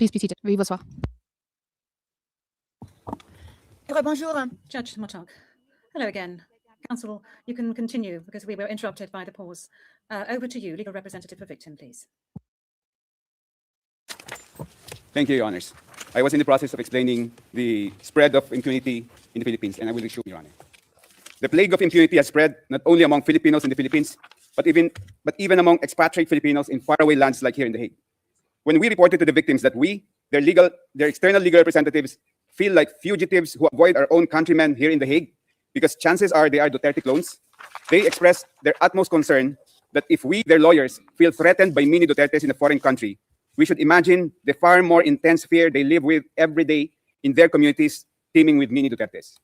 Please be seated. Veuillez vous asseoir. Bonjour, Judge Motok. Hello again. Counsel, you can continue because we were interrupted by the pause. Over to you, legal representative for victim, please. Thank you, Your Honors. I was in the process of explaining the spread of impunity in the Philippines, and I will resume, Your Honor. The plague of impunity has spread not only among Filipinos in the Philippines, but even among expatriate Filipinos in faraway lands like here in The Hague. When we reported to the victims that their external legal representatives, feel like fugitives who avoid our own countrymen here in The Hague, because chances are they are Duterte clones, they expressed their utmost concern that if we, their lawyers, feel threatened by mini Dutertes in a foreign country, we should imagine the far more intense fear they live with every day in their communities teeming with mini Dutertes.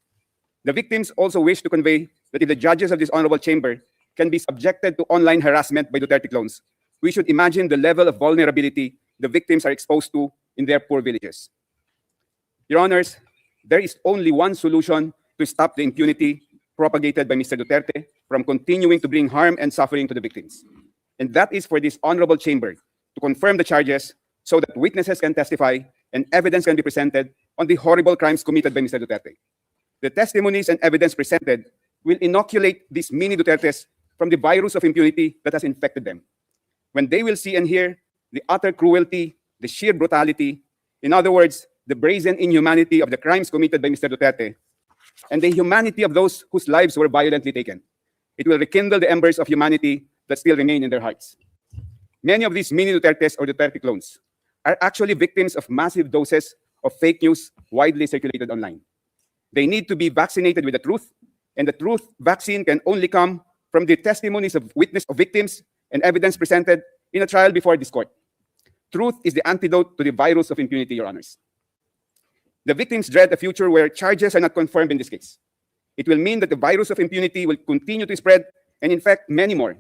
The victims also wish to convey that if the judges of this honorable chamber can be subjected to online harassment by Duterte clones, we should imagine the level of vulnerability the victims are exposed to in their poor villages. Your Honors, there is only one solution to stop the impunity propagated by Mr. Duterte from continuing to bring harm and suffering to the victims. And that is for this honorable chamber to confirm the charges so that witnesses can testify and evidence can be presented on the horrible crimes committed by Mr. Duterte. The testimonies and evidence presented will inoculate these mini Dutertes from the virus of impunity that has infected them. When they will see and hear the utter cruelty, the sheer brutality, in other words, the brazen inhumanity of the crimes committed by Mr. Duterte, and the humanity of those whose lives were violently taken, it will rekindle the embers of humanity that still remain in their hearts. Many of these mini Dutertes or Duterte clones are actually victims of massive doses of fake news widely circulated online. They need to be vaccinated with the truth, and the truth vaccine can only come from the testimonies of victims and evidence presented in a trial before this court. Truth is the antidote to the virus of impunity, Your Honors. The victims dread a future where charges are not confirmed in this case. It will mean that the virus of impunity will continue to spread and infect many more.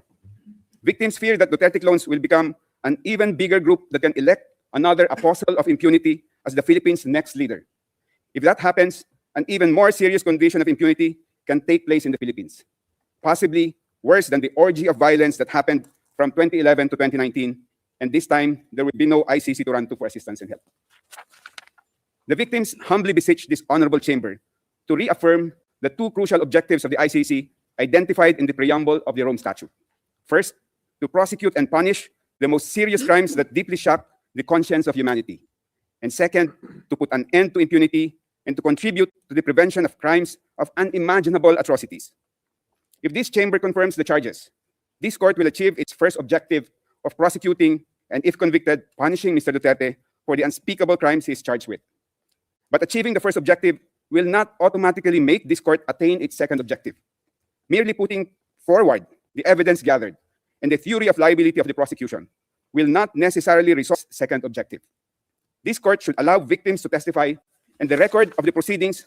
Victims fear that Duterte clones will become an even bigger group that can elect another apostle of impunity as the Philippines' next leader. If that happens, an even more serious condition of impunity can take place in the Philippines, possibly worse than the orgy of violence that happened from 2011 to 2019, and this time there will be no ICC to run to for assistance and help. The victims humbly beseech this honorable chamber to reaffirm the two crucial objectives of the ICC identified in the preamble of the Rome Statute. First, to prosecute and punish the most serious crimes that deeply shock the conscience of humanity. And second, to put an end to impunity and to contribute to the prevention of crimes of unimaginable atrocities. If this chamber confirms the charges, this court will achieve its first objective of prosecuting and, if convicted, punishing Mr. Duterte for the unspeakable crimes he is charged with. But achieving the first objective will not automatically make this court attain its second objective. Merely putting forward the evidence gathered and the theory of liability of the prosecution will not necessarily resolve the second objective. This court should allow victims to testify, and the record of the proceedings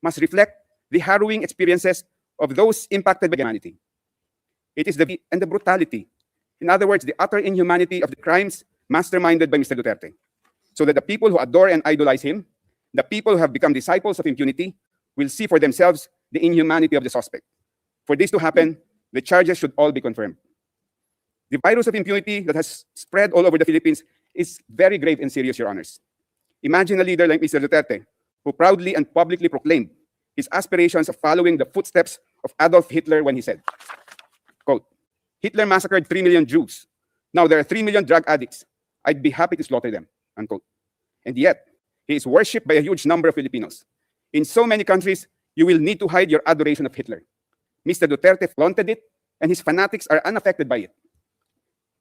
must reflect the harrowing experiences of those impacted by humanity. It is the brutality, in other words, the utter inhumanity of the crimes masterminded by Mr. Duterte, so that the people who adore and idolize him, the people who have become disciples of impunity, will see for themselves the inhumanity of the suspect. For this to happen, the charges should all be confirmed. The virus of impunity that has spread all over the Philippines is very grave and serious, Your Honors. Imagine a leader like Mr. Duterte, who proudly and publicly proclaimed his aspirations of following the footsteps of Adolf Hitler when he said, quote, "Hitler massacred 3 million Jews. Now there are 3 million drug addicts. I'd be happy to slaughter them," unquote. And yet, he is worshipped by a huge number of Filipinos. In so many countries, you will need to hide your adoration of Hitler. Mr. Duterte flaunted it, and his fanatics are unaffected by it.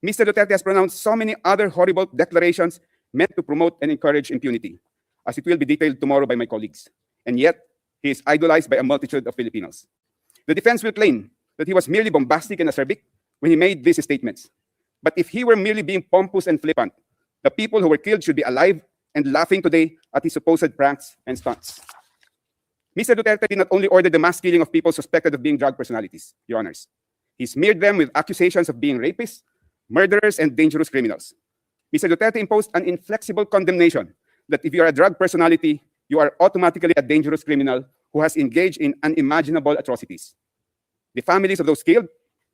Mr. Duterte has pronounced so many other horrible declarations meant to promote and encourage impunity, as it will be detailed tomorrow by my colleagues. And yet, he is idolized by a multitude of Filipinos. The defense will claim that he was merely bombastic and acerbic when he made these statements. But if he were merely being pompous and flippant, the people who were killed should be alive and laughing today at his supposed pranks and stunts. Mr. Duterte did not only order the mass killing of people suspected of being drug personalities, Your Honors. He smeared them with accusations of being rapists, murderers, and dangerous criminals. Mr. Duterte imposed an inflexible condemnation that if you are a drug personality, you are automatically a dangerous criminal who has engaged in unimaginable atrocities. The families of those killed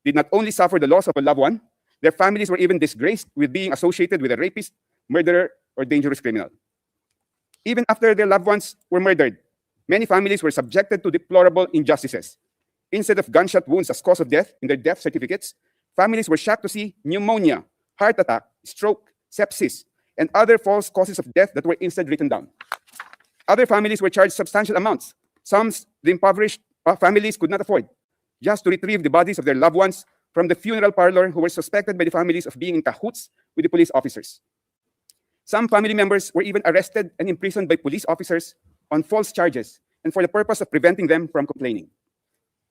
did not only suffer the loss of a loved one, their families were even disgraced with being associated with a rapist, murderer, or dangerous criminal. Even after their loved ones were murdered, many families were subjected to deplorable injustices. Instead of gunshot wounds as cause of death in their death certificates, families were shocked to see pneumonia, heart attack, stroke, sepsis, and other false causes of death that were instead written down. Other families were charged substantial amounts, sums the impoverished families could not afford, just to retrieve the bodies of their loved ones from the funeral parlor who were suspected by the families of being in cahoots with the police officers. Some family members were even arrested and imprisoned by police officers on false charges and for the purpose of preventing them from complaining.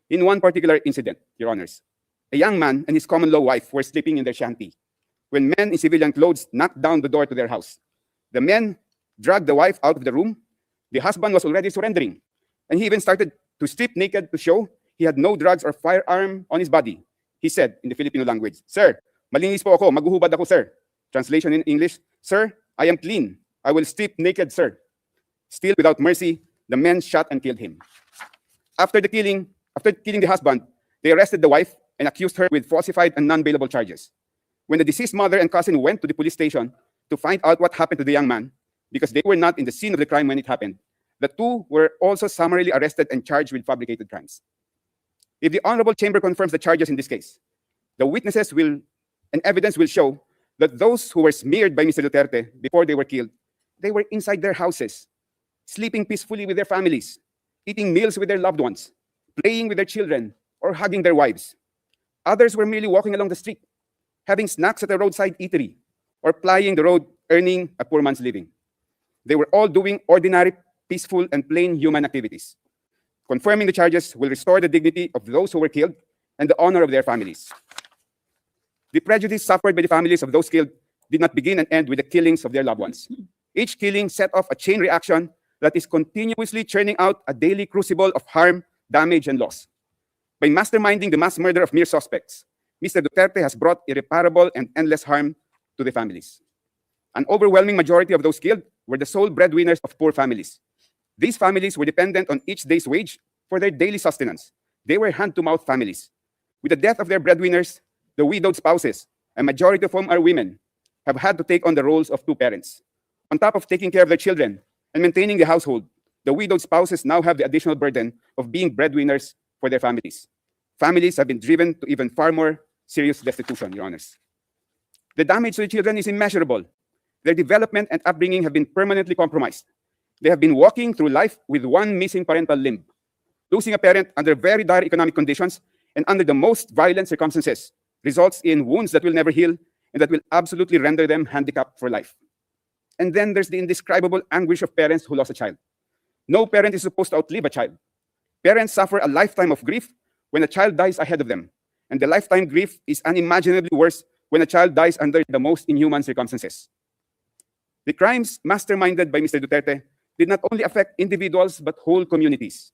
In one particular incident, Your Honors, a young man and his common-law wife were sleeping in their shanty when men in civilian clothes knocked down the door to their house. The men dragged the wife out of the room. The husband was already surrendering, and he even started to strip naked to show he had no drugs or firearm on his body. He said in the Filipino language, "Sir, malinis po ako, maghuhubad ako, sir." Translation in English, "Sir, I am clean. I will strip naked, sir." Still without mercy, the men shot and killed him. After killing the husband, they arrested the wife and accused her with falsified and non-bailable charges. When the deceased mother and cousin went to the police station to find out what happened to the young man, because they were not in the scene of the crime when it happened, the two were also summarily arrested and charged with fabricated crimes. If the Honorable Chamber confirms the charges in this case, the witnesses and evidence will show that those who were smeared by Mr. Duterte before they were killed, they were inside their houses, sleeping peacefully with their families, eating meals with their loved ones, playing with their children, or hugging their wives. Others were merely walking along the street, having snacks at a roadside eatery, or plying the road, earning a poor man's living. They were all doing ordinary, peaceful, and plain human activities. Confirming the charges will restore the dignity of those who were killed and the honor of their families. The prejudice suffered by the families of those killed did not begin and end with the killings of their loved ones. Each killing set off a chain reaction that is continuously churning out a daily crucible of harm, damage, and loss. By masterminding the mass murder of mere suspects, Mr. Duterte has brought irreparable and endless harm to the families. An overwhelming majority of those killed were the sole breadwinners of poor families. These families were dependent on each day's wage for their daily sustenance. They were hand-to-mouth families. With the death of their breadwinners, the widowed spouses, a majority of whom are women, have had to take on the roles of two parents. On top of taking care of their children and maintaining the household, the widowed spouses now have the additional burden of being breadwinners for their families. Families have been driven to even far more serious destitution, Your Honors. The damage to the children is immeasurable. Their development and upbringing have been permanently compromised. They have been walking through life with one missing parental limb. Losing a parent under very dire economic conditions and under the most violent circumstances results in wounds that will never heal and that will absolutely render them handicapped for life. And then there's the indescribable anguish of parents who lost a child. No parent is supposed to outlive a child. Parents suffer a lifetime of grief when a child dies ahead of them, and the lifetime grief is unimaginably worse when a child dies under the most inhuman circumstances. The crimes masterminded by Mr. Duterte did not only affect individuals but whole communities.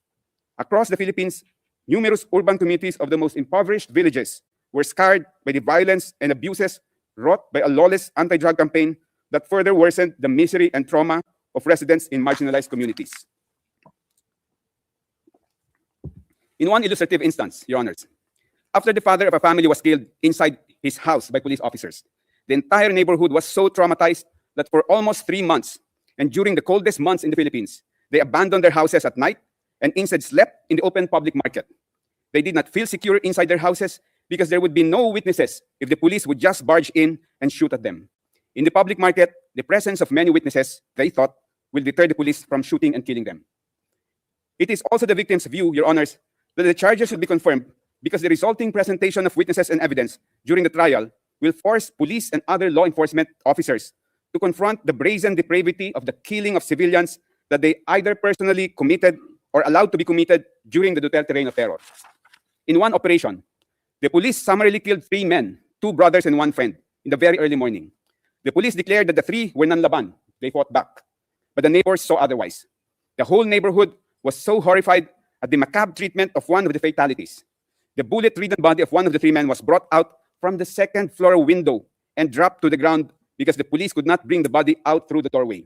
Across the Philippines, numerous urban communities of the most impoverished villages were scarred by the violence and abuses wrought by a lawless anti-drug campaign that further worsened the misery and trauma of residents in marginalized communities. In one illustrative instance, Your Honors, after the father of a family was killed inside his house by police officers, the entire neighborhood was so traumatized that for almost 3 months, and during the coldest months in the Philippines, they abandoned their houses at night and instead slept in the open public market. They did not feel secure inside their houses because there would be no witnesses if the police would just barge in and shoot at them. In the public market, the presence of many witnesses, they thought, will deter the police from shooting and killing them. It is also the victim's view, Your Honors, that the charges should be confirmed because the resulting presentation of witnesses and evidence during the trial will force police and other law enforcement officers to confront the brazen depravity of the killing of civilians that they either personally committed or allowed to be committed during the Duterte reign of terror. In one operation, the police summarily killed 3 men, 2 brothers and 1 friend, in the very early morning. The police declared that the 3 were non-laban. They fought back. But the neighbors saw otherwise. The whole neighborhood was so horrified at the macabre treatment of one of the fatalities. The bullet-ridden body of one of the 3 men was brought out from the 2nd floor window and dropped to the ground because the police could not bring the body out through the doorway.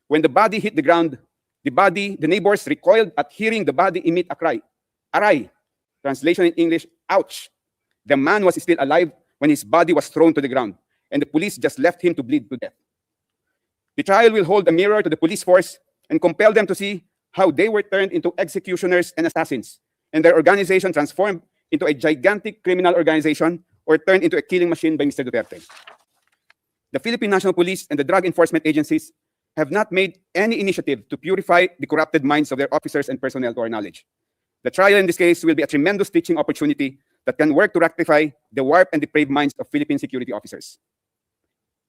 When the body hit the ground, the neighbors recoiled at hearing the body emit a cry, "Aray!" Translation in English, "Ouch!" The man was still alive when his body was thrown to the ground, and the police just left him to bleed to death. The trial will hold a mirror to the police force and compel them to see how they were turned into executioners and assassins, and their organization transformed into a gigantic criminal organization or turned into a killing machine by Mr. Duterte. The Philippine National Police and the drug enforcement agencies have not made any initiative to purify the corrupted minds of their officers and personnel to our knowledge. The trial in this case will be a tremendous teaching opportunity that can work to rectify the warped and depraved minds of Philippine security officers.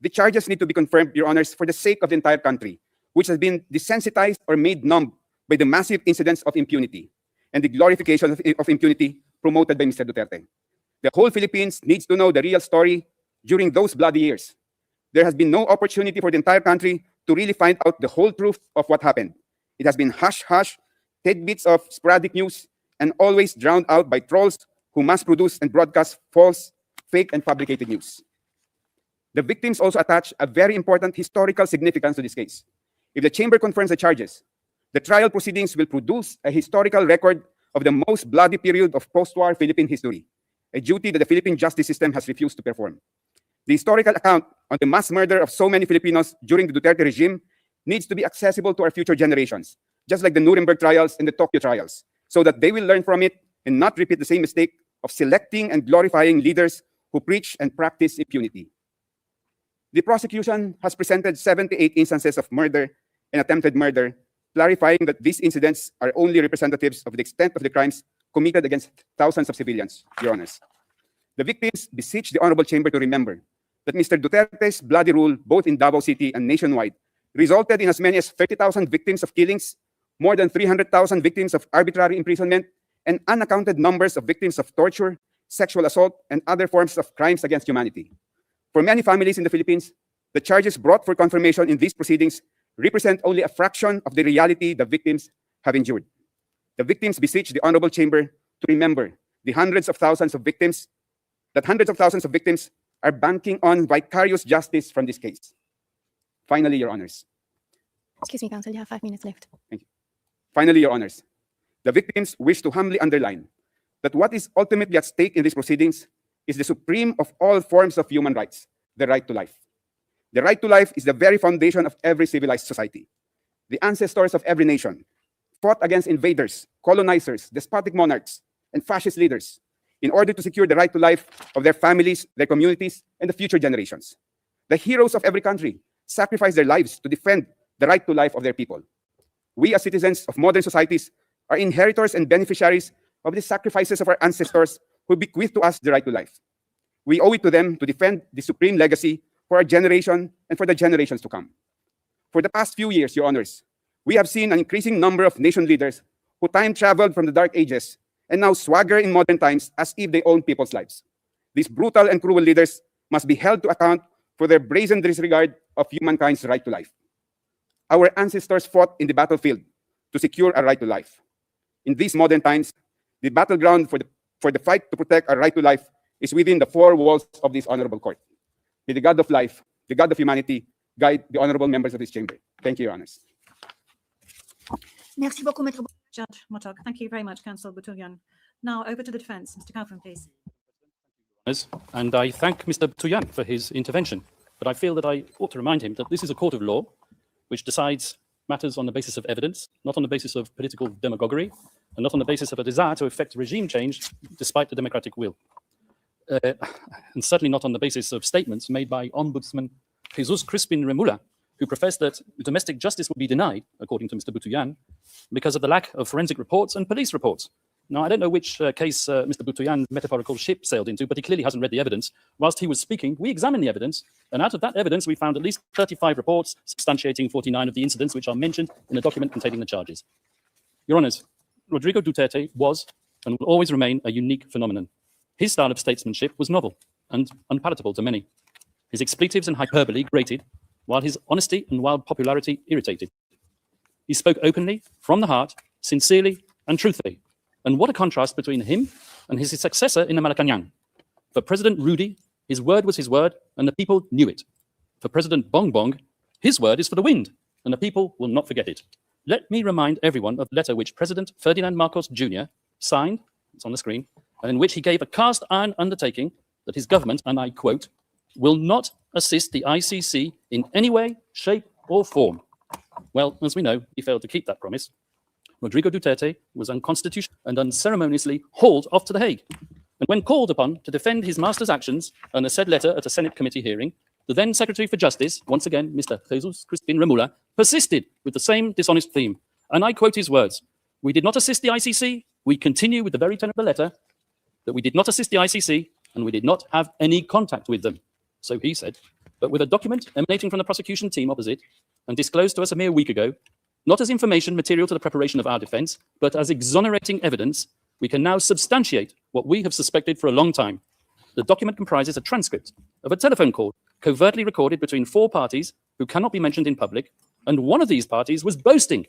The charges need to be confirmed, Your Honors, for the sake of the entire country, which has been desensitized or made numb by the massive incidents of impunity and the glorification of impunity promoted by Mr. Duterte. The whole Philippines needs to know the real story during those bloody years. There has been no opportunity for the entire country to really find out the whole truth of what happened. It has been hush-hush, tidbits of sporadic news, and always drowned out by trolls who mass-produce and broadcast false, fake, and fabricated news. The victims also attach a very important historical significance to this case. If the chamber confirms the charges, the trial proceedings will produce a historical record of the most bloody period of post-war Philippine history, a duty that the Philippine justice system has refused to perform. The historical account on the mass murder of so many Filipinos during the Duterte regime needs to be accessible to our future generations, just like the Nuremberg trials and the Tokyo trials, so that they will learn from it and not repeat the same mistake of selecting and glorifying leaders who preach and practice impunity. The prosecution has presented 78 instances of murder and attempted murder, clarifying that these incidents are only representatives of the extent of the crimes committed against thousands of civilians, Your Honors. The victims beseech the Honorable Chamber to remember that Mr. Duterte's bloody rule, both in Davao City and nationwide, resulted in as many as 30,000 victims of killings, more than 300,000 victims of arbitrary imprisonment, and unaccounted numbers of victims of torture, sexual assault, and other forms of crimes against humanity. For many families in the Philippines, the charges brought for confirmation in these proceedings represent only a fraction of the reality the victims have endured. The victims beseech the Honorable Chamber to remember the hundreds of thousands of victims are banking on vicarious justice from this case. Finally, Your Honors. Excuse me, Counsel, you have 5 minutes left. Thank you. Finally, Your Honors, the victims wish to humbly underline that what is ultimately at stake in these proceedings is the supreme of all forms of human rights, the right to life. The right to life is the very foundation of every civilized society. The ancestors of every nation fought against invaders, colonizers, despotic monarchs, and fascist leaders in order to secure the right to life of their families, their communities, and the future generations. The heroes of every country sacrificed their lives to defend the right to life of their people. We as citizens of modern societies are inheritors and beneficiaries of the sacrifices of our ancestors who bequeathed to us the right to life. We owe it to them to defend the supreme legacy for our generation and for the generations to come. For the past few years, Your Honors, we have seen an increasing number of nation leaders who time-traveled from the dark ages and now swagger in modern times as if they own people's lives. These brutal and cruel leaders must be held to account for their brazen disregard of humankind's right to life. Our ancestors fought in the battlefield to secure our right to life. In these modern times, the battleground for the fight to protect our right to life is within the four walls of this honorable court. May the God of life, the God of humanity, guide the honorable members of this chamber. Thank you, Your Honors. Merci beaucoup, Maître. Judge Motok. Thank you very much, Counsel Butuyan. Now over to the defense. Mr. Kaufman, please. And I thank Mr. Butuyan for his intervention, but I feel that I ought to remind him that this is a court of law which decides matters on the basis of evidence, not on the basis of political demagoguery, and not on the basis of a desire to effect regime change despite the democratic will. And certainly not on the basis of statements made by Ombudsman Jesus Crispin Remula, who professed that domestic justice would be denied, according to Mr. Butuyan, because of the lack of forensic reports and police reports. Now, I don't know which case Mr. Butuyan's metaphorical ship sailed into, but he clearly hasn't read the evidence. Whilst he was speaking, we examined the evidence, and out of that evidence, we found at least 35 reports substantiating 49 of the incidents which are mentioned in the document containing the charges. Your Honours, Rodrigo Duterte was and will always remain a unique phenomenon. His style of statesmanship was novel and unpalatable to many. His expletives and hyperbole grated, while his honesty and wild popularity irritated. He spoke openly, from the heart, sincerely and truthfully. And what a contrast between him and his successor in the Malacanang. For President Rudy, his word was his word, and the people knew it. For President Bongbong, his word is for the wind, and the people will not forget it. Let me remind everyone of the letter which President Ferdinand Marcos Jr. signed, it's on the screen, and in which he gave a cast iron undertaking that his government, and I quote, will not assist the ICC in any way, shape, or form. Well, as we know, he failed to keep that promise. Rodrigo Duterte was unconstitutional and unceremoniously hauled off to The Hague. And when called upon to defend his master's actions and a said letter at a Senate committee hearing, the then Secretary for Justice, once again, Mr. Jesus Crispin Remula, persisted with the same dishonest theme. And I quote his words, "We did not assist the ICC. We continue with the very tone of the letter that we did not assist the ICC and we did not have any contact with them." So he said, but with a document emanating from the prosecution team opposite and disclosed to us a mere week ago, not as information material to the preparation of our defense, but as exonerating evidence, we can now substantiate what we have suspected for a long time. The document comprises a transcript of a telephone call covertly recorded between 4 parties who cannot be mentioned in public, and one of these parties was boasting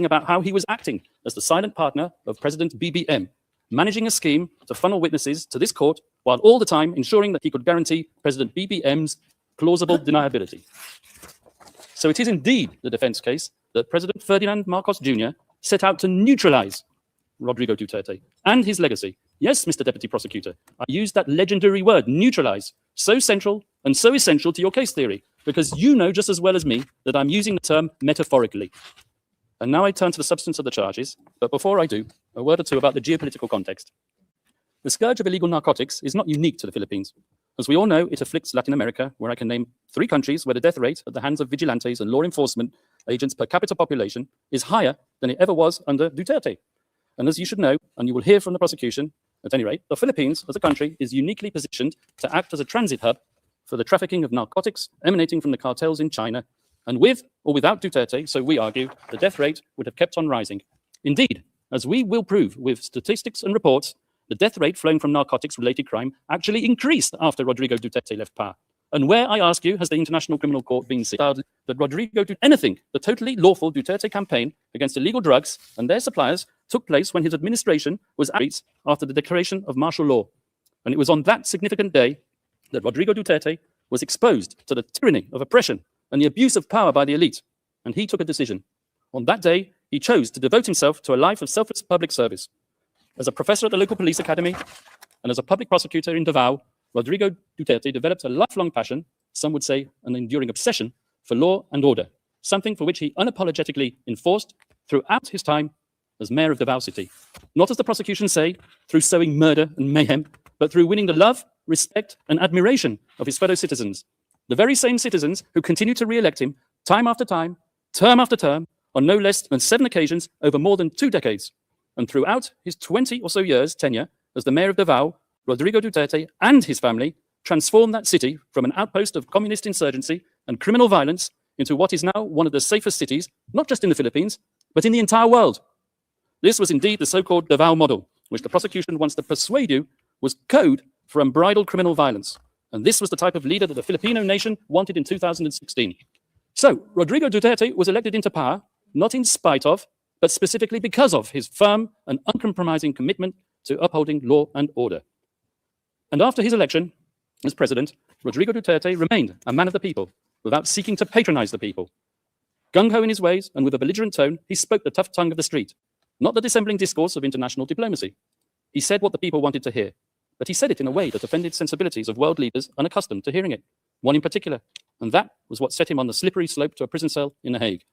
about how he was acting as the silent partner of President BBM, managing a scheme to funnel witnesses to this court while all the time ensuring that he could guarantee President BBM's plausible deniability. So it is indeed the defense case that President Ferdinand Marcos Jr. set out to neutralize Rodrigo Duterte and his legacy. Yes, Mr. Deputy Prosecutor, I used that legendary word, neutralize, so central and so essential to your case theory, because you know just as well as me that I'm using the term metaphorically. And now I turn to the substance of the charges, but before I do, a word or two about the geopolitical context. The scourge of illegal narcotics is not unique to the Philippines. As we all know, it afflicts Latin America, where I can name 3 countries where the death rate at the hands of vigilantes and law enforcement agents per capita population is higher than it ever was under Duterte. And as you should know, and you will hear from the prosecution, at any rate, the Philippines as a country is uniquely positioned to act as a transit hub for the trafficking of narcotics emanating from the cartels in China. And with or without Duterte, so we argue, the death rate would have kept on rising. Indeed, as we will prove with statistics and reports, the death rate flowing from narcotics-related crime actually increased after Rodrigo Duterte left power. And where, I ask you, has the International Criminal Court been seen that Rodrigo did anything? The totally lawful Duterte campaign against illegal drugs and their suppliers took place when his administration was out after the declaration of martial law. And it was on that significant day that Rodrigo Duterte was exposed to the tyranny of oppression and the abuse of power by the elite. And he took a decision. On that day, he chose to devote himself to a life of selfless public service. As a professor at the local police academy and as a public prosecutor in Davao, Rodrigo Duterte developed a lifelong passion, some would say an enduring obsession, for law and order, something for which he unapologetically enforced throughout his time as mayor of Davao City. Not, as the prosecution say, through sowing murder and mayhem, but through winning the love, respect, and admiration of his fellow citizens. The very same citizens who continue to re-elect him time after time, term after term, on no less than 7 occasions over more than 2 decades. And throughout his 20 or so years tenure as the mayor of Davao, Rodrigo Duterte and his family transformed that city from an outpost of communist insurgency and criminal violence into what is now one of the safest cities, not just in the Philippines, but in the entire world. This was indeed the so-called Davao model, which the prosecution wants to persuade you was code for unbridled criminal violence. And this was the type of leader that the Filipino nation wanted in 2016. So, Rodrigo Duterte was elected into power, not in spite of, but specifically because of his firm and uncompromising commitment to upholding law and order. And after his election as president, Rodrigo Duterte remained a man of the people, without seeking to patronize the people. Gung-ho in his ways and with a belligerent tone, he spoke the tough tongue of the street, not the dissembling discourse of international diplomacy. He said what the people wanted to hear, but he said it in a way that offended sensibilities of world leaders unaccustomed to hearing it, one in particular, and that was what set him on the slippery slope to a prison cell in The Hague.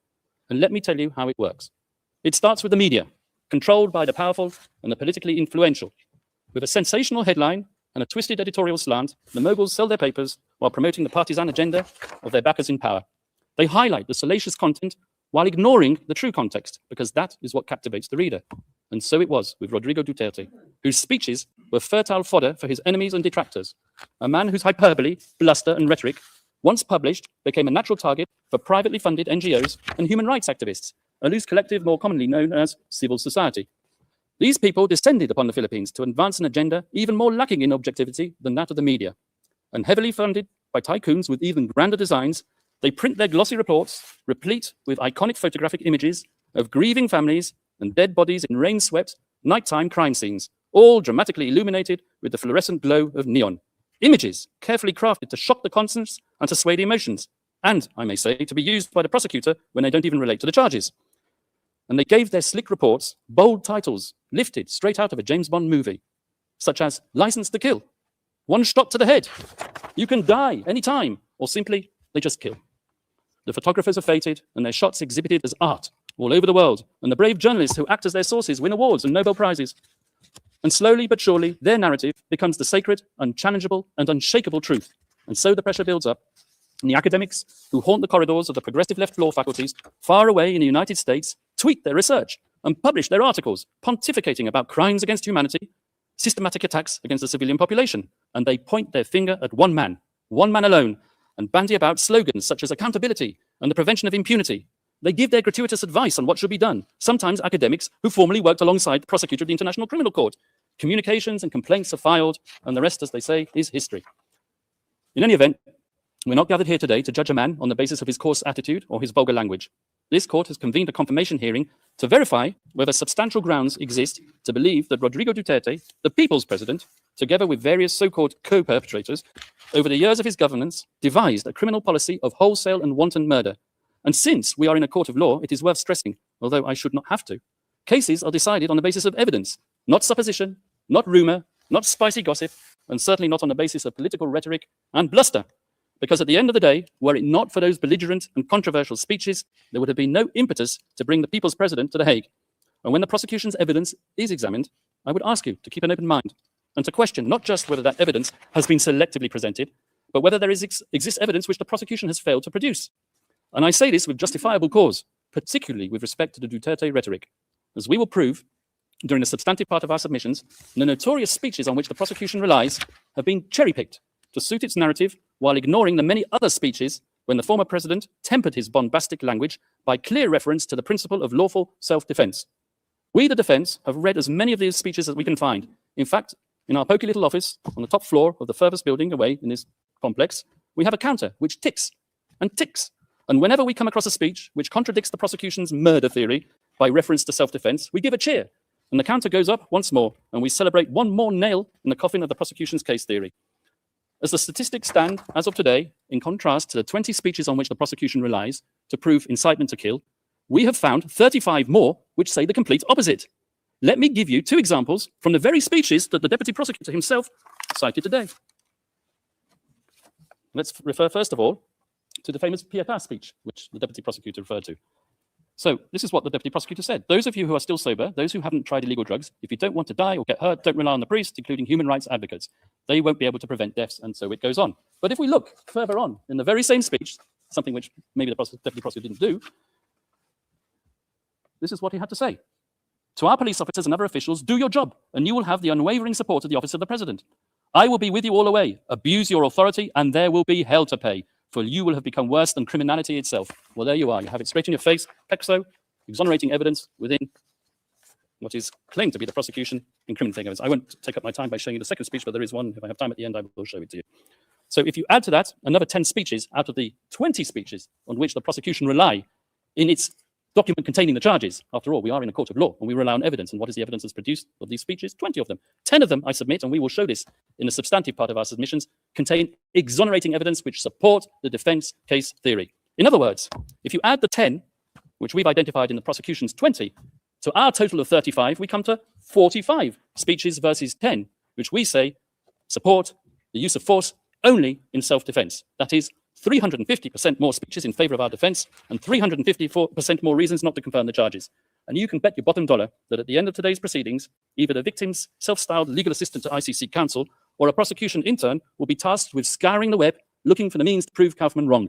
And let me tell you how it works. It starts with the media, controlled by the powerful and the politically influential. With a sensational headline and a twisted editorial slant, the moguls sell their papers while promoting the partisan agenda of their backers in power. They highlight the salacious content while ignoring the true context, because that is what captivates the reader. And so it was with Rodrigo Duterte, whose speeches were fertile fodder for his enemies and detractors. A man whose hyperbole, bluster, and rhetoric, once published, became a natural target for privately funded NGOs and human rights activists, a loose collective more commonly known as civil society. These people descended upon the Philippines to advance an agenda even more lacking in objectivity than that of the media. And heavily funded by tycoons with even grander designs, they print their glossy reports, replete with iconic photographic images of grieving families and dead bodies in rain-swept, nighttime crime scenes, all dramatically illuminated with the fluorescent glow of neon. Images carefully crafted to shock the conscience and to sway the emotions, and, I may say, to be used by the prosecutor when they don't even relate to the charges. And they gave their slick reports bold titles lifted straight out of a James Bond movie, such as License to Kill, One Shot to the Head, You Can Die Anytime, or simply, They Just Kill. The photographers are feted and their shots exhibited as art all over the world. And the brave journalists who act as their sources win awards and Nobel Prizes. And slowly but surely, their narrative becomes the sacred, unchallengeable, and unshakable truth. And so the pressure builds up. And the academics who haunt the corridors of the progressive left law faculties far away in the United States tweet their research and publish their articles pontificating about crimes against humanity, systematic attacks against the civilian population. And they point their finger at one man alone, and bandy about slogans such as accountability and the prevention of impunity. They give their gratuitous advice on what should be done, sometimes academics who formerly worked alongside the prosecutor of the International Criminal Court. Communications and complaints are filed, and the rest, as they say, is history. In any event, we're not gathered here today to judge a man on the basis of his coarse attitude or his vulgar language. This court has convened a confirmation hearing to verify whether substantial grounds exist to believe that Rodrigo Duterte, the people's president, together with various so-called co-perpetrators, over the years of his governance, devised a criminal policy of wholesale and wanton murder. And since we are in a court of law, it is worth stressing, although I should not have to, cases are decided on the basis of evidence, not supposition, not rumor, not spicy gossip, and certainly not on the basis of political rhetoric and bluster. Because at the end of the day, were it not for those belligerent and controversial speeches, there would have been no impetus to bring the people's president to The Hague. And when the prosecution's evidence is examined, I would ask you to keep an open mind and to question not just whether that evidence has been selectively presented, but whether there exists evidence which the prosecution has failed to produce. And I say this with justifiable cause, particularly with respect to the Duterte rhetoric. As we will prove during the substantive part of our submissions, the notorious speeches on which the prosecution relies have been cherry-picked to suit its narrative while ignoring the many other speeches when the former president tempered his bombastic language by clear reference to the principle of lawful self-defense. We, the defense, have read as many of these speeches as we can find. In fact, in our poky little office on the top floor of the furthest building away in this complex, we have a counter which ticks and ticks. And whenever we come across a speech which contradicts the prosecution's murder theory by reference to self-defense, we give a cheer. And the counter goes up once more, and we celebrate one more nail in the coffin of the prosecution's case theory. As the statistics stand, as of today, in contrast to the 20 speeches on which the prosecution relies to prove incitement to kill, we have found 35 more which say the complete opposite. Let me give you 2 examples from the very speeches that the deputy prosecutor himself cited today. Let's refer first of all to the famous Pietà speech, which the deputy prosecutor referred to. So this is what the deputy prosecutor said. Those of you who are still sober, those who haven't tried illegal drugs, if you don't want to die or get hurt, don't rely on the priest, including human rights advocates. They won't be able to prevent deaths, and so it goes on. But if we look further on in the very same speech, something which maybe the deputy prosecutor didn't do, this is what he had to say. To our police officers and other officials, do your job, and you will have the unwavering support of the office of the president. I will be with you all the way. Abuse your authority, and there will be hell to pay, for you will have become worse than criminality itself. Well, there you are. You have it straight in your face. Pexo, exonerating evidence within what is claimed to be the prosecution incriminating evidence. I won't take up my time by showing you the second speech, but there is one. If I have time at the end, I will show it to you. So if you add to that another 10 speeches out of the 20 speeches on which the prosecution rely in its document containing the charges. After all, we are in a court of law, and we rely on evidence. And what is the evidence that's produced of these speeches? 20 of them. 10 of them, I submit, and we will show this in the substantive part of our submissions, contain exonerating evidence which support the defense case theory. In other words, if you add the 10, which we've identified in the prosecution's 20, to our total of 35, we come to 45 speeches versus 10, which we say support the use of force only in self-defense. That is 350% more speeches in favor of our defense and 354% more reasons not to confirm the charges. And you can bet your bottom dollar that at the end of today's proceedings, either the victim's self-styled legal assistant to ICC counsel or a prosecution intern will be tasked with scouring the web, looking for the means to prove Kaufman wrong.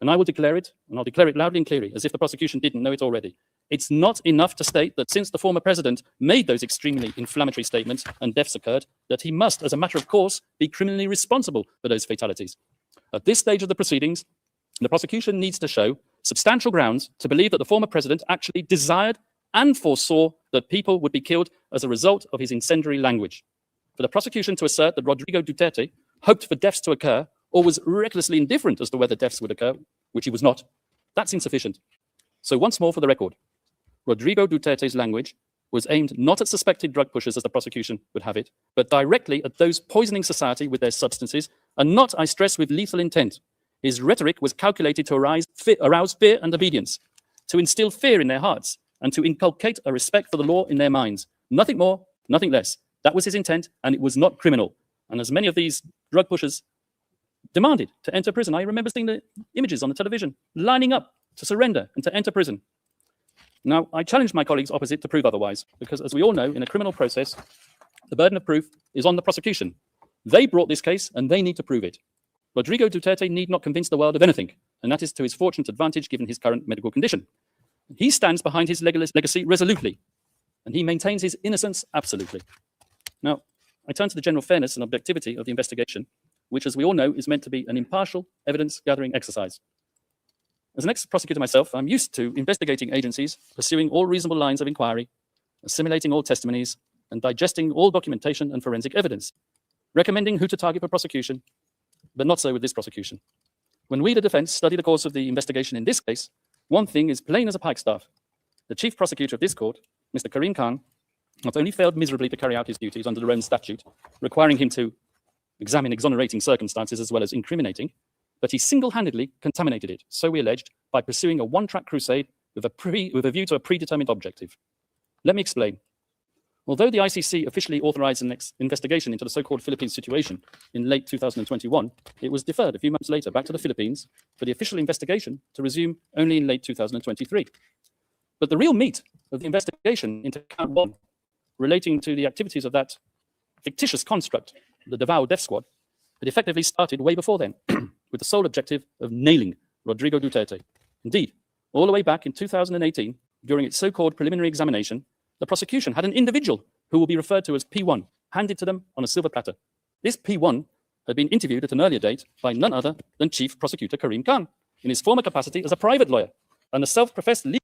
And I will declare it, and I'll declare it loudly and clearly, as if the prosecution didn't know it already. It's not enough to state that since the former president made those extremely inflammatory statements and deaths occurred, that he must, as a matter of course, be criminally responsible for those fatalities. At this stage of the proceedings, the prosecution needs to show substantial grounds to believe that the former president actually desired and foresaw that people would be killed as a result of his incendiary language. For the prosecution to assert that Rodrigo Duterte hoped for deaths to occur or was recklessly indifferent as to whether deaths would occur, which he was not, that's insufficient. So once more for the record, Rodrigo Duterte's language was aimed not at suspected drug pushers as the prosecution would have it, but directly at those poisoning society with their substances, and not, I stress, with lethal intent. His rhetoric was calculated to arouse fear and obedience, to instill fear in their hearts, and to inculcate a respect for the law in their minds. Nothing more, nothing less. That was his intent, and it was not criminal. And as many of these drug pushers demanded to enter prison. I remember seeing the images on the television, lining up to surrender and to enter prison. Now, I challenge my colleagues opposite to prove otherwise, because as we all know, in a criminal process, the burden of proof is on the prosecution. They brought this case and they need to prove it. Rodrigo Duterte need not convince the world of anything, and that is to his fortunate advantage given his current medical condition. He stands behind his legacy resolutely, and he maintains his innocence absolutely. Now, I turn to the general fairness and objectivity of the investigation, which, as we all know, is meant to be an impartial evidence-gathering exercise. As an ex-prosecutor myself, I'm used to investigating agencies, pursuing all reasonable lines of inquiry, assimilating all testimonies, and digesting all documentation and forensic evidence, recommending who to target for prosecution, but not so with this prosecution. When we, the defense, study the course of the investigation in this case, one thing is plain as a pikestaff. The chief prosecutor of this court, Mr. Karim Khan, not only failed miserably to carry out his duties under the Rome statute, requiring him to examine exonerating circumstances as well as incriminating, but he single-handedly contaminated it, so we alleged, by pursuing a one-track crusade with a view to a predetermined objective. Let me explain. Although the ICC officially authorized an investigation into the so-called Philippines situation in late 2021, it was deferred a few months later back to the Philippines for the official investigation to resume only in late 2023. But the real meat of the investigation into count one, relating to the activities of that fictitious construct, the Davao Death Squad, had effectively started way before then, with the sole objective of nailing Rodrigo Duterte. Indeed, all the way back in 2018, during its so-called preliminary examination, the prosecution had an individual who will be referred to as P1 handed to them on a silver platter. This P1 had been interviewed at an earlier date by none other than Chief Prosecutor Karim Khan in his former capacity as a private lawyer and a self-professed legal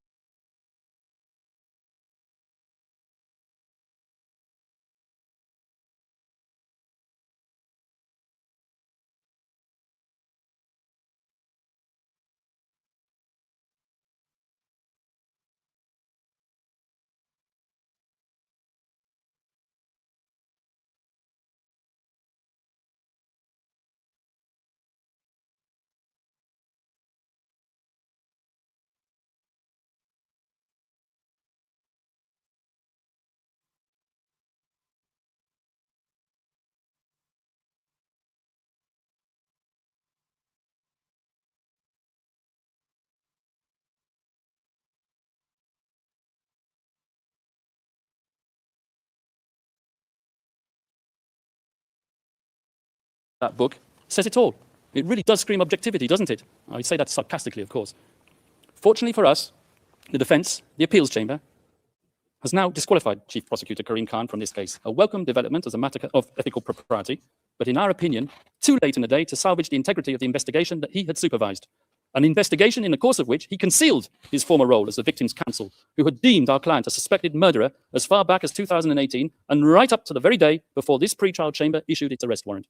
that book says it all. It really does scream objectivity, doesn't it? I say that sarcastically, of course. Fortunately for us, the defense, the appeals chamber, has now disqualified Chief Prosecutor Karim Khan from this case, a welcome development as a matter of ethical propriety, but in our opinion, too late in the day to salvage the integrity of the investigation that he had supervised. An investigation in the course of which he concealed his former role as the victim's counsel, who had deemed our client a suspected murderer as far back as 2018 and right up to the very day before this pre-trial chamber issued its arrest warrant.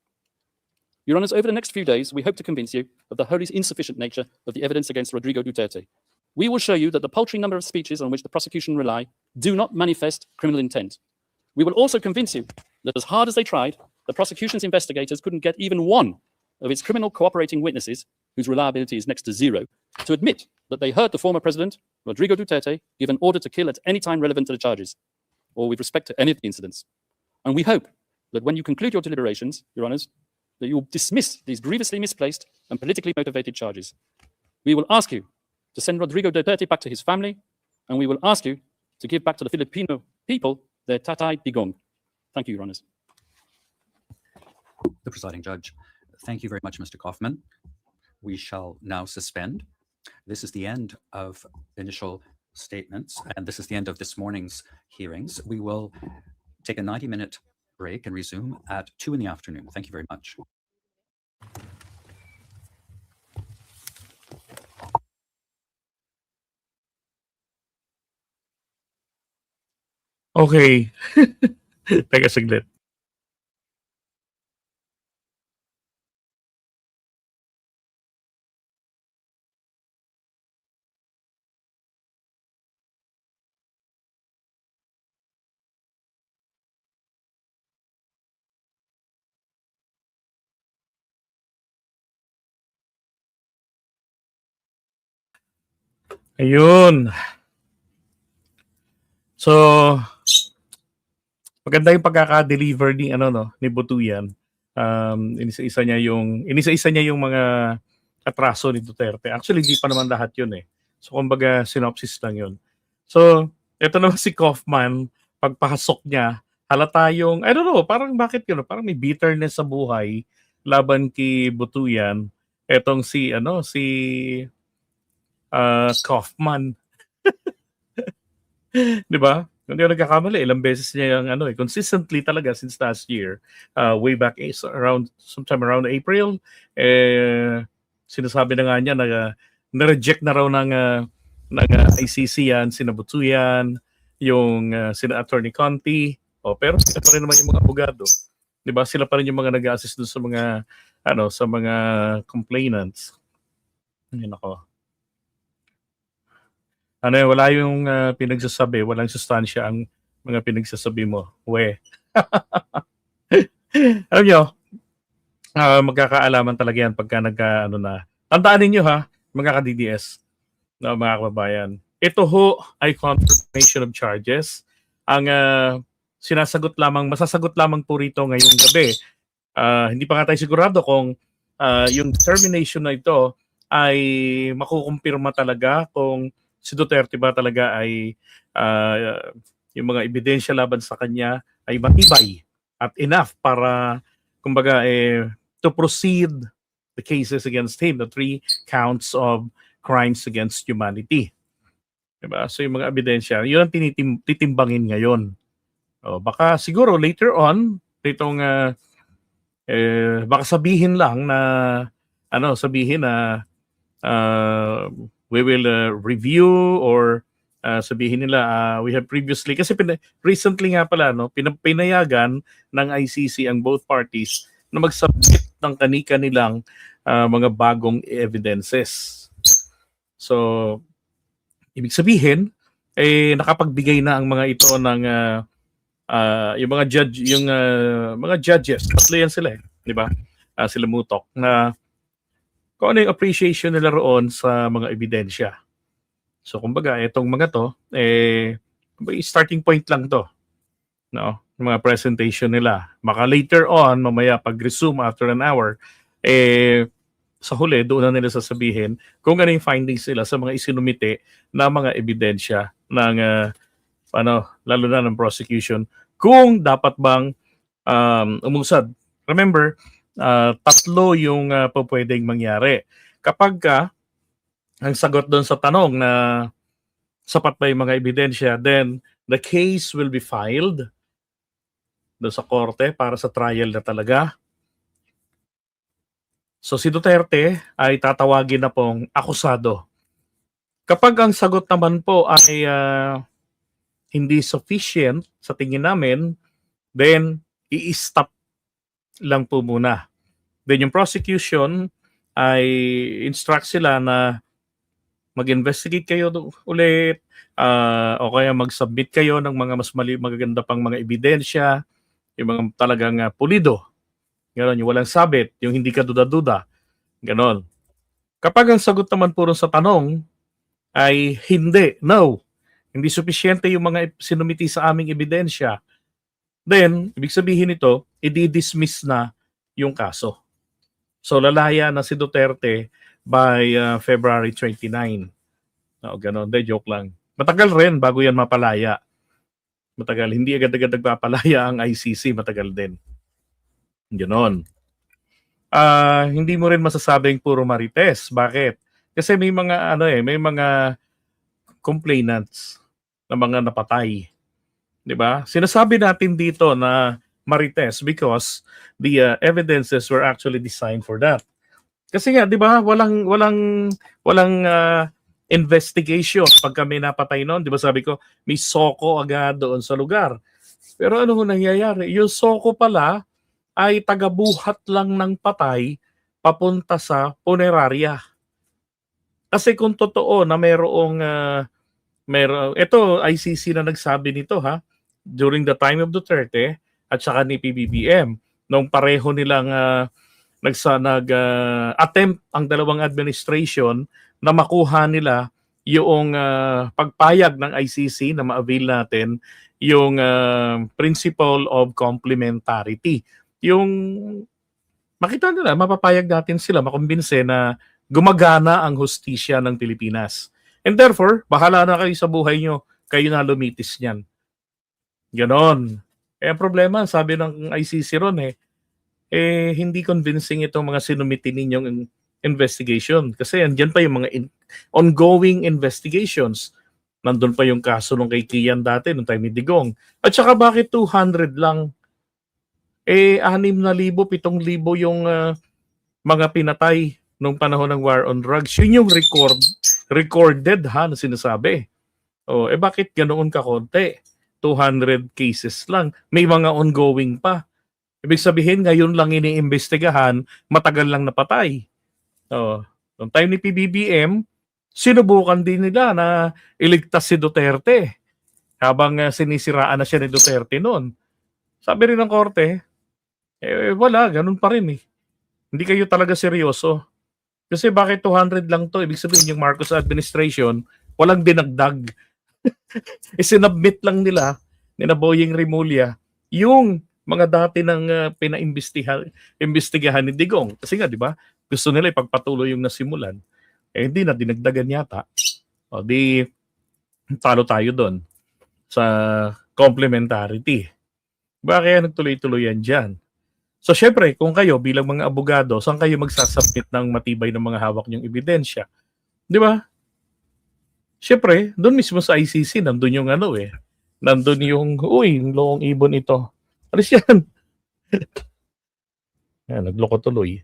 Your Honours, over the next few days, we hope to convince you of the wholly insufficient nature of the evidence against Rodrigo Duterte. We will show you that the paltry number of speeches on which the prosecution rely do not manifest criminal intent. We will also convince you that as hard as they tried, the prosecution's investigators couldn't get even one of its criminal cooperating witnesses, whose reliability is next to zero, to admit that they heard the former president, Rodrigo Duterte, give an order to kill at any time relevant to the charges, or with respect to any of the incidents. And we hope that when you conclude your deliberations, Your Honours, that you will dismiss these grievously misplaced and politically motivated charges. We will ask you to send Rodrigo Duterte back to his family, and we will ask you to give back to the Filipino people their tatay digong. Thank you, Your Honours. The presiding judge. Thank you very much, Mr. Kaufman. We shall now suspend. This is the end of initial statements, and this is the end of this morning's hearings. We will take a 90-minute break and resume at 2 in the afternoon. Thank you very much. Okay. Teka saglit. Ayun. So, maganda yung pagkaka-deliver ni ni Butuyan. inisa-isa niya yung mga atraso ni Duterte. Actually, hindi pa naman lahat yun eh. So, kumbaga, synopsis lang yun. So, ito naman si Kaufman, pagpasok niya, halata yung, I don't know, parang bakit yun? Parang may bitterness sa buhay laban kay Butuyan. Etong si Kaufman. 'Di ba? Hindi ako nagkakamali, ilang beses niya yung consistently talaga since last year, way back sometime around April, sinasabi na nga niya na na-reject na raw ng ICC yan, sinabuto yan, yung sina Attorney Conti, pero sila pa rin naman yung mga abogado. 'Di ba? Sila pa rin yung mga nag-assist doon sa mga complainants. Ayun ako. Wala yung pinagsasabi, walang sustansya ang mga pinagsasabi mo. Alam nyo, magkakaalaman talaga yan pagka na. Tandaan ninyo ha, mga ka-DDS, mga kababayan. Ito ho ay confirmation of charges. Ang masasagot lamang po rito ngayong gabi. Hindi pa nga tayo sigurado kung yung determination na ito ay makukumpirma talaga kung si Duterte ba talaga ay yung mga ebidensya laban sa kanya ay matibay at enough para kumbaga to proceed the cases against him, the 3 counts of crimes against humanity. Diba? So yung mga ebidensya, yun ang titimbangin ngayon. Baka siguro later on, itong baka sabihin lang na we will review or sabihin nila we have previously kasi recently nga pala pinayagan ng ICC ang both parties na mag-submit ng kani-kanilang mga bagong evidences. So ibig sabihin nakapagbigay na ang mga ito ng yung mga judges, tatlo yan sila di ba? Sila Mutok na kung ano yung appreciation nila roon sa mga ebidensya. So kumbaga, itong mga to, starting point lang to. No? Yung mga presentation nila. Maka later on, mamaya pag-resume after an hour, sa huli, doon na nila sasabihin kung ano yung findings nila sa mga isinumite na mga ebidensya ng, lalo na ng prosecution, kung dapat bang umusad. Remember, 3 yung pwedeng mangyari. Kapag ang sagot doon sa tanong na sapat ba yung mga ebidensya, then the case will be filed doon sa korte para sa trial na talaga. So si Duterte ay tatawagin na pong akusado. Kapag ang sagot naman po ay hindi sufficient sa tingin namin, then i-stop lang po muna. Then yung prosecution ay instruct sila na mag-investigate kayo ulit o kaya mag-submit kayo ng mga mas magaganda pang mga ebidensya, yung mga talagang pulido. Ganon, yung walang sabit, yung hindi ka duda-duda. Ganon. Kapag ang sagot naman puro sa tanong ay hindi, no, hindi sufisyente yung mga sinumiti sa aming ebidensya, then, ibig sabihin nito, i-dismiss na yung kaso. So, lalaya na si Duterte by February 29. Ganon. Joke lang. Matagal rin bago yan mapalaya. Matagal. Hindi agad-agad nagpapalaya ang ICC. Matagal din. Ganon. Hindi mo rin masasabing puro marites. Bakit? Kasi may mga may mga complainants na mga napatay. 'Di ba? Sinasabi natin dito na marites because the evidences were actually designed for that. Kasi nga 'di ba, walang investigation pag kami napatay noon, 'di ba? Sabi ko, may soko agad doon sa lugar. Pero ano ho nangyayari? Yung soko pala ay tagabuhat lang ng patay papunta sa punerarya. Kasi kung totoo na ito ICC na nagsabi nito during the time of Duterte at saka ni PBBM nung pareho nilang nag-attempt ang dalawang administration na makuha nila yung pagpayag ng ICC na ma-avail natin yung principle of complementarity. Yung makita nila, mapapayag natin sila, makumbinse na gumagana ang hustisya ng Pilipinas. And therefore, bahala na kayo sa buhay nyo, kayo na lumitis niyan. Ganon. Eh, ang problema, sabi ng ICC ron hindi convincing itong mga sinumiti ninyong investigation. Kasi andyan pa yung mga ongoing investigations. Nandun pa yung kaso nung kay Kian dati, nung time ni Digong. At saka bakit 200 lang? 6,000, 7,000 yung mga pinatay nung panahon ng war on drugs. Yun yung recorded na sinasabi. Bakit ganoon kakonti? 200 cases lang. May mga ongoing pa. Ibig sabihin, ngayon lang iniimbestigahan, matagal lang napatay. Noong time ni PBBM, sinubukan din nila na iligtas si Duterte habang sinisiraan na siya ni Duterte noon. Sabi rin ng korte, wala, ganun pa rin . Hindi kayo talaga seryoso. Kasi bakit 200 lang to? Ibig sabihin yung Marcos administration, walang dinagdag. Isinubmit lang nila ni Boying Rimulya yung mga dati ng pinaimbestigahan ni Digong. Kasi nga, di ba, gusto nila ipagpatuloy yung nasimulan. Hindi na dinagdagan yata. Di talo tayo doon sa complementarity. Ba kaya nagtuloy-tuloy yan dyan? So, syempre, kung kayo bilang mga abogado, saan kayo magsasubmit ng matibay ng mga hawak niyong ebidensya? Di ba? Syempre, doon mismo sa ICC, nandun yung nandun yung, loong ibon ito. Alis yan. Yan, nagloko tuloy.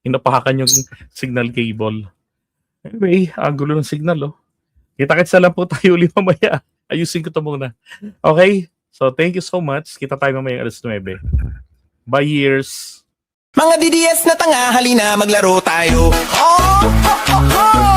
Inapahakan yung signal cable. Anyway, ang gulo ng signal, Kita-kitsa lang po tayo ulit mamaya. Ayusin ko ito muna. Okay? So, thank you so much. Kita tayo mamaya alas 9. Bye, years. Mga DDS na tanga, halina maglaro tayo. Oh, oh, oh, oh.